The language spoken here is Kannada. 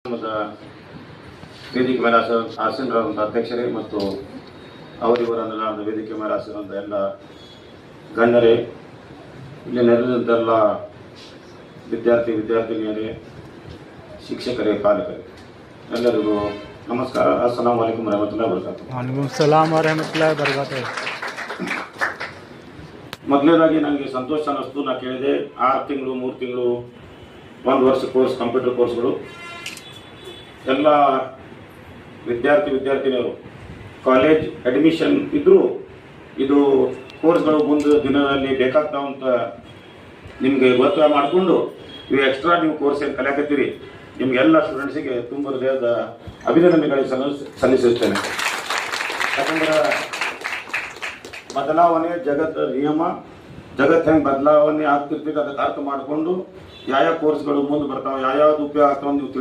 ನಮ್ಮದ ವೇದಿಕೆ ಮೇಲೆ ಆಸೀನರಾದಂಥ ಅಧ್ಯಕ್ಷರೇ ಮತ್ತು ಅವರಿವರನ್ನೆಲ್ಲ ವೇದಿಕೆ ಮೇಲೆ ಆಸೀನರಾದಂಥ ಎಲ್ಲ ಗಣ್ಯರೇ, ಇಲ್ಲಿ ನೆರೆದಂತೆಲ್ಲ ವಿದ್ಯಾರ್ಥಿನಿಯರೇ, ಶಿಕ್ಷಕರೇ, ಪಾಲಕರೇ, ಎಲ್ಲರಿಗೂ ನಮಸ್ಕಾರ. ಅಸ್ಸಲಾಮು ಅಲೈಕುಂ ವರಹಮತುಲ್ಲಾಹಿ ವಬರಕಾತುಹು. ವಾಲೇಕುಂ ಸಲಾಂ ವರಹಮತುಲ್ಲಾಹಿ ವಬರಕಾತುಹು. ಮೊದಲನೇದಾಗಿ ನನಗೆ ಸಂತೋಷ ಅನ್ನಿಸ್ತು. ನಾನು ಕೇಳಿದೆ 6 ತಿಂಗಳು 3 ತಿಂಗಳು 1 ವರ್ಷ ಕೋರ್ಸ್, ಕಂಪ್ಯೂಟರ್ ಕೋರ್ಸ್ಗಳು ಎಲ್ಲ ವಿದ್ಯಾರ್ಥಿನಿಯರು ಕಾಲೇಜ್ ಅಡ್ಮಿಷನ್ ಇದ್ದರೂ ಇದು ಕೋರ್ಸ್ಗಳು ಮುಂದೆ ದಿನದಲ್ಲಿ ಬೇಕಾಗ್ತಾವಂತ ನಿಮಗೆ ಗೊತ್ತಾಯ ಮಾಡಿಕೊಂಡು ಇವು ಎಕ್ಸ್ಟ್ರಾ ನೀವು ಕೋರ್ಸ್ ಏನು ಕಲಿಯಾಕತ್ತೀರಿ, ನಿಮಗೆಲ್ಲ ಸ್ಟೂಡೆಂಟ್ಸಿಗೆ ತುಂಬ ಹೃದಯದ ಅಭಿನಂದನೆಗಳಿಗೆ ಸಲ್ಲಿಸುತ್ತೇನೆ. ಯಾಕಂದ್ರೆ ಬದಲಾವಣೆ ಜಗತ್ತ ನಿಯಮ, ಜಗತ್ತು ಹೆಂಗೆ ಬದಲಾವಣೆ ಆಗ್ತಿರ್ತದೆ ಅದಕ್ಕೆ ಅರ್ಥ ಮಾಡಿಕೊಂಡು ಯಾವ ಕೋರ್ಸ್ಗಳು ಮುಂದೆ ಬರ್ತಾವೆ, ಯಾವ್ಯಾವ್ದು ಉಪಯೋಗ ಆಗ್ತಾವೆ ನೀವು